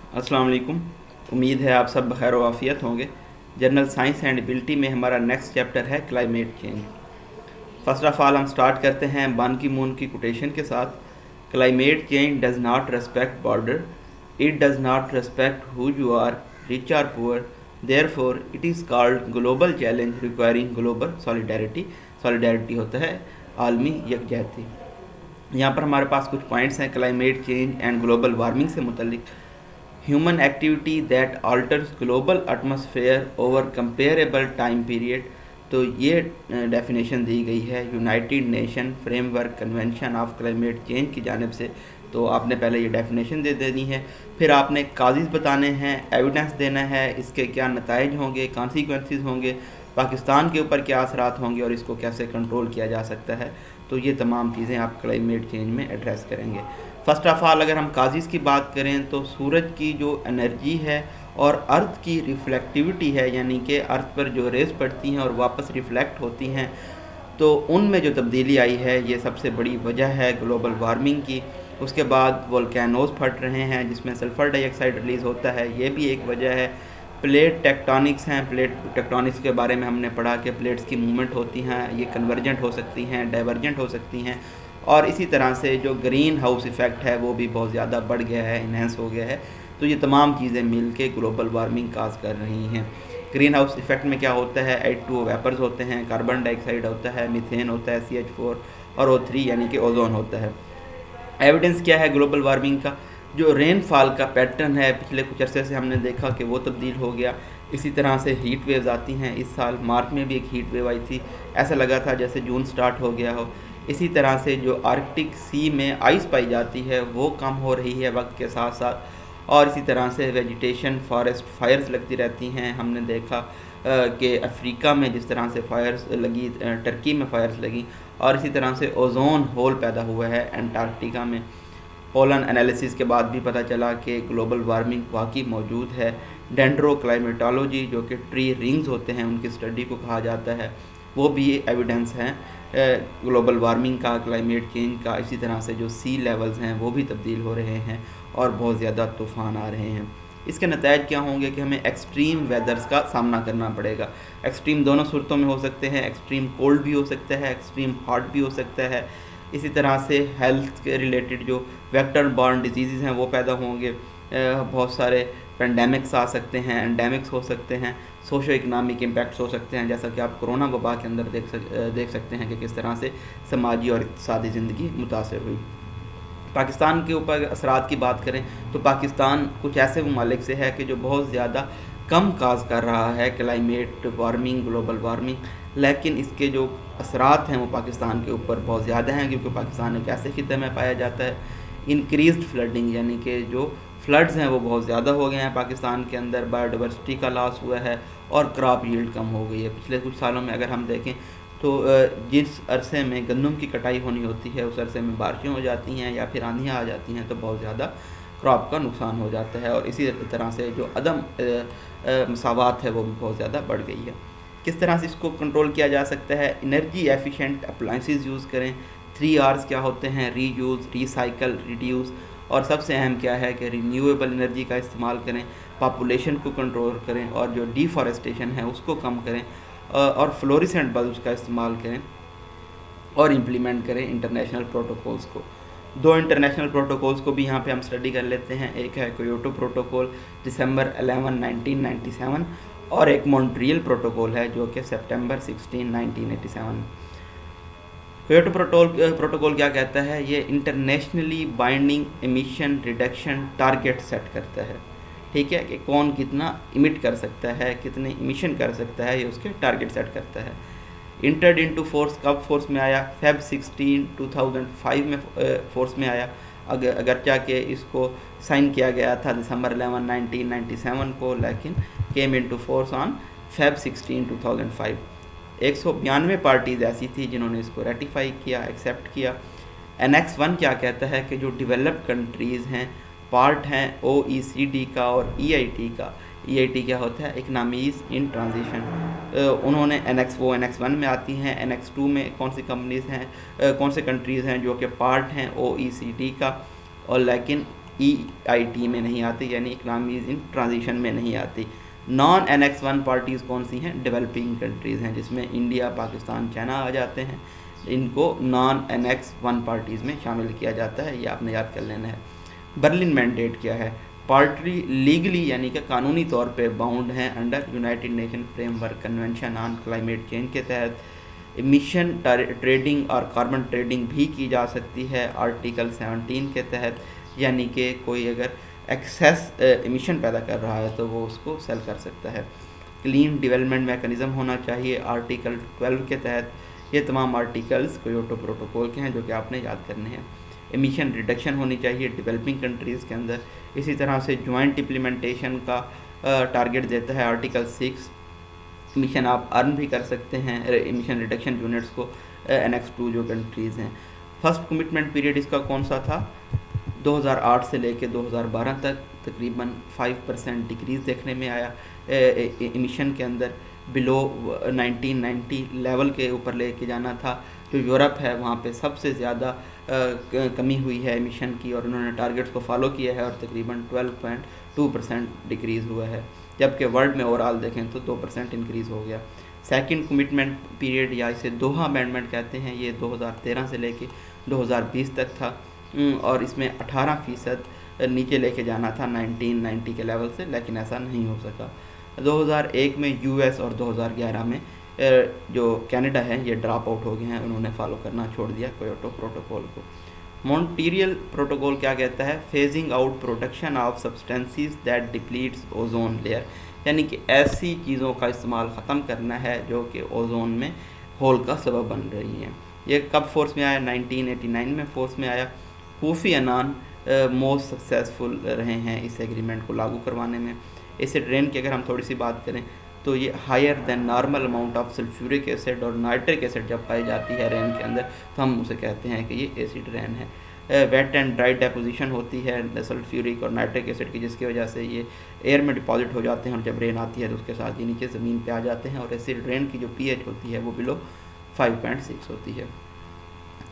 अस्सलाम वालेकुम। उम्मीद है आप सब बखैर आफियत होंगे। जनरल साइंस एंड एबिलिटी में हमारा नेक्स्ट चैप्टर है climate change. First of all हम स्टार्ट करते हैं बान की मून की कोटेशन के साथ। Climate change does not respect border, it does not respect who you are, rich or poor, therefore it is called global challenge requiring global solidarity. Solidarity होता है आलमी यकजहती। यहाँ पर हमारे पास कुछ पॉइंट्स हैं climate change and global warming से मुतल्लिक। Human activity that alters global atmosphere over comparable time period. तो ये डेफिनेशन दी गई है United Nation Framework Convention of Climate Change की जानिब से। तो आपने पहले ये डेफिनेशन दे देनी है, फिर आपने काजिज़ बताने हैं, एविडेंस देना है, इसके क्या नताइज होंगे, कॉन्सिक्वेंसेस होंगे, पाकिस्तान के ऊपर क्या असरात होंगे और इसको कैसे कंट्रोल किया जा सकता है। तो ये तमाम चीज़ें आप क्लाइमेट चेंज में एड्रेस करेंगे। फ़र्स्ट ऑफ़ ऑल अगर हम काजिज़ की बात करें तो सूरज की जो एनर्जी है और अर्थ की रिफ्लेक्टिविटी है, यानी कि अर्थ पर जो रेज़ पड़ती हैं और वापस रिफ्लेक्ट होती हैं, तो उनमें जो तब्दीली आई है ये सबसे बड़ी वजह है ग्लोबल वार्मिंग की। उसके बाद वोल्केनोज़ फट रहे हैं जिसमें सल्फ़र डाइऑक्साइड रिलीज़ होता है, ये भी एक वजह है। प्लेट टेक्टोनिक्स हैं, प्लेट टेक्टोनिक्स के बारे में हमने पढ़ा कि प्लेट्स की मूवमेंट होती हैं, ये कन्वर्जेंट हो सकती हैं, डाइवर्जेंट हो सकती हैं। और इसी तरह से जो ग्रीन हाउस इफ़ेक्ट है वो भी बहुत ज़्यादा बढ़ गया है, इन्हेंस हो गया है। तो ये तमाम चीज़ें मिल के ग्लोबल वार्मिंग काज कर रही हैं। ग्रीन हाउस इफ़ेक्ट में क्या होता है, H2O वेपर्स होते हैं, कार्बन डाइऑक्साइड होता है, मीथेन होता है, CH4 और O3 यानी कि ओजोन होता है। एविडेंस क्या है ग्लोबल वार्मिंग का, जो रेनफॉल का पैटर्न है पिछले कुछ अरसे से हमने देखा कि वो तब्दील हो गया। इसी तरह से हीट वेव्स आती हैं, इस साल मार्च में भी एक हीट वेव आई थी, ऐसा लगा था जैसे जून स्टार्ट हो गया हो। इसी तरह से जो आर्कटिक सी में आइस पाई जाती है वो कम हो रही है वक्त के साथ साथ। और इसी तरह से वेजिटेशन फॉरेस्ट फायर्स लगती रहती हैं। हमने देखा कि अफ्रीका में जिस तरह से फायर्स लगी, टर्की में फायर्स लगी, और इसी तरह से ओजोन होल पैदा हुआ है एंटार्क्टिका में। पोलन एनालिसिस के बाद भी पता चला कि ग्लोबल वार्मिंग वाकई मौजूद है। डेंड्रोक्लाइमेटोलॉजी जो कि ट्री रिंग्स होते हैं उनकी स्टडी को कहा जाता है, वो भी एविडेंस हैं ग्लोबल वार्मिंग का, क्लाइमेट चेंज का। इसी तरह से जो सी लेवल्स हैं वो भी तब्दील हो रहे हैं और बहुत ज़्यादा तूफ़ान आ रहे हैं। इसके नतीजे क्या होंगे कि हमें एक्सट्रीम वेदर्स का सामना करना पड़ेगा। एक्सट्रीम दोनों सूरतों में हो सकते हैं, एक्सट्रीम कोल्ड भी हो सकता है, एक्सट्रीम हॉट भी हो सकता है। इसी तरह से हेल्थ के रिलेटेड जो वेक्टर बॉर्न डिजीज़ हैं वो पैदा होंगे, बहुत सारे पेंडेमिक्स आ सकते हैं, एंडेमिक्स हो सकते हैं, सोशो इकनॉमिक इम्पैक्ट्स हो सकते हैं, जैसा कि आप कोरोना वबा के अंदर देख सकते हैं कि किस तरह से समाजी और इक़्तिसादी ज़िंदगी मुतासर हुई। पाकिस्तान के ऊपर असरात की बात करें तो पाकिस्तान कुछ ऐसे ममालिक से है कि जो बहुत ज़्यादा कम काज कर रहा है क्लाइमेट वार्मिंग, ग्लोबल वार्मिंग, लेकिन इसके जो असरात हैं वो पाकिस्तान के ऊपर बहुत ज़्यादा हैं, क्योंकि पाकिस्तान एक ऐसे खिते में पाया जाता है। इंक्रीज़्ड फ्लडिंग यानी कि जो फ्लड्स हैं वो बहुत ज़्यादा हो गए हैं पाकिस्तान के अंदर, बायोडाइवर्सिटी का लॉस हुआ है और क्रॉप यील्ड कम हो गई है। पिछले कुछ सालों में अगर हम देखें तो जिस अरसे में गंदम की कटाई होनी होती है उस अरसे में बारिशें हो जाती हैं या फिर आंधियाँ आ जाती हैं तो बहुत ज़्यादा क्रॉप का नुकसान हो जाता है। और इसी तरह से जो अदम मसावात है वो भी बहुत ज़्यादा बढ़ गई है। किस तरह से इसको कंट्रोल किया जा सकता है, एनर्जी एफिशिएंट अप्लाइंसेस यूज़ करें। 3 R's क्या होते हैं, रीयूज़, रिसाइकल, रिड्यूस, और सबसे अहम क्या है कि रिन्यूएबल एनर्जी का इस्तेमाल करें, पॉपुलेशन को कंट्रोल करें और जो डिफॉरेस्टेशन है उसको कम करें, और फ्लोरिसेंट बल्ब्स का इस्तेमाल करें और इम्प्लीमेंट करें इंटरनेशनल प्रोटोकॉल्स को। 2 इंटरनेशनल प्रोटोकॉल्स को भी यहाँ पे हम स्टडी कर लेते हैं। एक है क्योटो प्रोटोकॉल दिसंबर 11, 1997, और एक मॉन्ट्रियल प्रोटोकॉल है जो कि सितंबर 16, 1987। क्योटो प्रोटोकॉल क्या कहता है, ये internationally binding emission reduction target set करता है, ठीक है, कि कौन कितना इमिट कर सकता है, कितने इमिशन कर सकता है, ये उसके टारगेट सेट करता है। इंटर्ड इनटू फोर्स कब फोर्स में आया, Feb 16, 2005 में फोर्स में आया, अगरचा कि इसको साइन किया गया था दिसंबर 11, 1997 को, लेकिन came into force on Feb 16, 2005। 192 parties ऐसी थी जिन्होंने इसको रेटिफाई किया, एक्सेप्ट किया। Annex 1 क्या कहता है कि जो डेवलप्ड कंट्रीज़ हैं, पार्ट हैं OECD का और EIT का। EIT क्या होता है, इकनॉमीज़ इन ट्रांजिशन। उन्होंने Annex 1 में आती हैं। Annex 2 में कौन सी कंपनीज़ हैं, कौन से कंट्रीज़ हैं जो कि पार्ट हैं OECD का, और लेकिन EIT में नहीं आती, यानी इकनॉमीज इन ट्रांजिशन में नहीं आती। नॉन Annex 1 पार्टीज़ कौन सी हैं? डेवलपिंग कंट्रीज़ हैं, जिसमें इंडिया, पाकिस्तान, चाइना आ जाते हैं। इनको नॉन Annex 1 पार्टीज़ में शामिल किया जाता है, ये आपने याद कर लेना है। बर्लिन मैंडेट क्या है? पार्टी लीगली यानी कि कानूनी तौर पे बाउंड हैं under United Nation Framework convention on climate change के तहत। एमिशन ट्रेडिंग और कार्बन ट्रेडिंग भी की जा सकती है आर्टिकल 17 के तहत, यानी कि कोई अगर एक्सेस एमिशन पैदा कर रहा है तो वो उसको सेल कर सकता है। क्लीन डेवलपमेंट मैकेनिज़्म होना चाहिए आर्टिकल 12 के तहत। ये तमाम आर्टिकल्स क्योटो प्रोटोकॉल के हैं जो कि आपने याद करने हैं। एमिशन रिडक्शन होनी चाहिए डेवलपिंग कंट्रीज़ के अंदर। इसी तरह से जॉइंट इम्प्लीमेंटेशन का टारगेट देता है आर्टिकल 6। एमिशन आप अर्न भी कर सकते हैं एमिशन रिडक्शन यूनिट्स को Annex 2 जो कंट्रीज़ हैं। फर्स्ट कमिटमेंट पीरियड इसका कौन सा था? 2008 से लेकर 2012 तक तकरीबन 5% डिक्रीज़ देखने में आया एमिशन के अंदर। बिलो 1990 लेवल के ऊपर लेके जाना था। जो यूरोप है वहाँ पे सबसे ज़्यादा कमी हुई है एमिशन की, और उन्होंने टारगेट्स को फॉलो किया है और तकरीबन 12.2% डिक्रीज़ हुआ है, जबकि वर्ल्ड में ओवरऑल देखें तो 2% इंक्रीज़ हो गया। सेकंड कमिटमेंट पीरियड या इसे दोहा अमेंडमेंट कहते हैं, ये 2013 से लेके 2020 तक था, और इसमें 18% नीचे लेके जाना था 1990 के लेवल से, लेकिन ऐसा नहीं हो सका। 2001 में US और 2011 में जो कनाडा है ये ड्रॉप आउट हो गए हैं, उन्होंने फॉलो करना छोड़ दिया क्योटो प्रोटोकॉल को। मॉन्ट्रियल प्रोटोकॉल क्या कहता है? Phasing out production of substances that depletes ozone layer, यानी कि ऐसी चीज़ों का इस्तेमाल ख़त्म करना है जो कि ओजोन में होल का सबब बन रही हैं। ये कब फोर्स में आया? 1989 में फोर्स में आया। कोफी अन्नान मोस्ट सक्सेसफुल रहे हैं इस एग्रीमेंट को लागू करवाने में। एसिड रेन की अगर हम थोड़ी सी बात करें तो ये higher than normal amount of sulphuric acid और नाइट्रिक एसिड जब पाई जाती है रेन के अंदर तो हम उसे कहते हैं कि ये एसिड रेन है। वेट एंड ड्राई डेपोजिशन होती है सल्फ्यूरिक और नाइट्रिक एसिड की, जिसकी वजह से ये एयर में डिपॉजिट हो जाते हैं और जब रेन आती है तो उसके साथ ये नीचे ज़मीन पे आ जाते हैं। और एसिड रेन की जो pH होती है वो बिलो 5.6 होती है।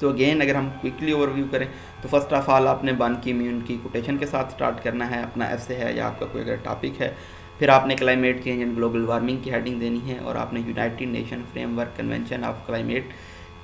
तो अगेन अगर हम क्विकली ओवरव्यू करें तो फर्स्ट ऑफ ऑल आपने बान की म्यून की कोटेशन के साथ स्टार्ट करना है, अपना ऐसे है या आपका कोई अगर टॉपिक है। फिर आपने climate change and global warming की हेडिंग देनी है, और आपने United Nation Framework Convention of Climate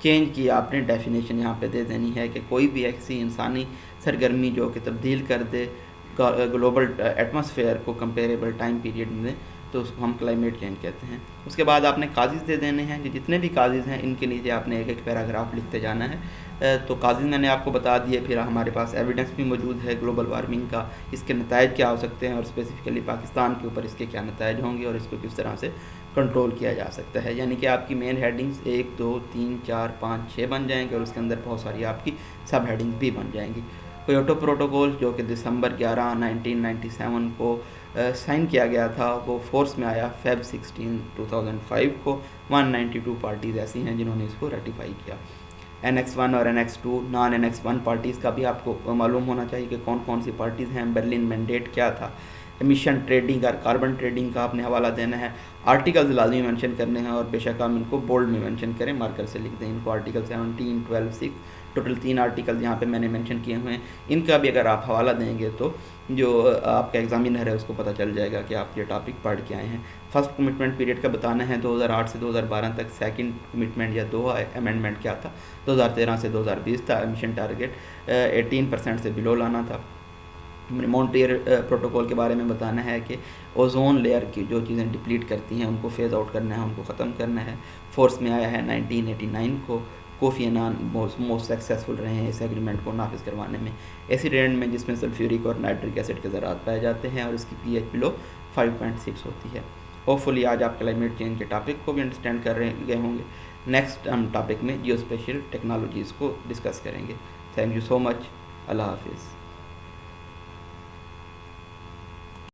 Change की आपने डेफिनेशन यहाँ पे दे देनी है कि कोई भी ऐसी इंसानी सरगर्मी जो कि तब्दील कर दे ग्लोबल एटमॉस्फेयर को कंपेरेबल टाइम पीरियड में, तो उसको हम क्लाइमेट चेंज कहते हैं। उसके बाद आपने काजेज़ दे देने हैं, जितने भी काजेज़ हैं इनके नीचे आपने एक एक पैराग्राफ लिखते जाना है। तो काजेज़ मैंने आपको बता दिए, फिर हमारे पास एविडेंस भी मौजूद है ग्लोबल वार्मिंग का, इसके नतायज क्या हो सकते हैं और स्पेसिफिकली पाकिस्तान के ऊपर इसके क्या नतायज होंगे और इसको किस तरह से कंट्रोल किया जा सकता है। यानी कि आपकी मेन हेडिंग्स 1, 2, 3, 4, 5, 6 बन जाएंगे और उसके अंदर बहुत सारी आपकी सब हेडिंग भी बन जाएंगी। क्योटो प्रोटोकॉल जो कि दिसंबर 11, 1997 को साइन किया गया था, वो फोर्स में आया फेब 16, 2005 को। 192 पार्टीज़ ऐसी हैं जिन्होंने इसको रेटिफाई किया। Annex 1 और Annex 2 नॉन Annex 1 पार्टीज़ का भी आपको मालूम होना चाहिए कि कौन कौन सी पार्टीज़ हैं। बर्लिन मैंडेट क्या था, एमिशन ट्रेडिंग और कार्बन ट्रेडिंग का आपने हवाला देना है। आर्टिकल्स लाजमी मेंशन करने हैं और बेशक हम इनको बोल्ड में मेंशन करें, मार्कर से लिख दें इनको। आर्टिकल 17, 12, 6 टोटल 3 आर्टिकल यहाँ पे मैंने मेंशन किए हुए हैं। इनका भी अगर आप हवाला देंगे तो जो आपका एग्जामिनर है उसको पता चल जाएगा कि आप ये टॉपिक पढ़ के आए हैं। फर्स्ट कमिटमेंट पीरियड का बताना है 2008 से 2012 तक। सेकंड कमिटमेंट या दोहा अमेंडमेंट क्या था? 2013 से 2020 था। एमिशन टारगेट 18% से बिलो लाना था। मॉन्ट्रियल प्रोटोकॉल के बारे में बताना है कि ओजोन लेयर की जो चीज़ें डिप्लीट करती हैं उनको फेज़ आउट करना है, उनको ख़त्म करना है। फोर्स में आया है 1989 को। कोफी अन्नान मोस्ट सक्सेसफुल रहे हैं इस एग्रीमेंट को नाफिज करवाने में। एसिड रेन में जिसमें सल्फ्यूरिक और नाइट्रिक एसिड के ज़रात पाए जाते हैं और इसकी pH बिलो 5.6 होती है। होपफुली आज आप क्लाइमेट चेंज के टॉपिक को भी अंडरस्टैंड कर गए होंगे। नेक्स्ट हम टॉपिक में जियोस्पेशियल टेक्नोलॉजीज़ को डिस्कस करेंगे। Thank you so much. अल्लाह हाफिज़।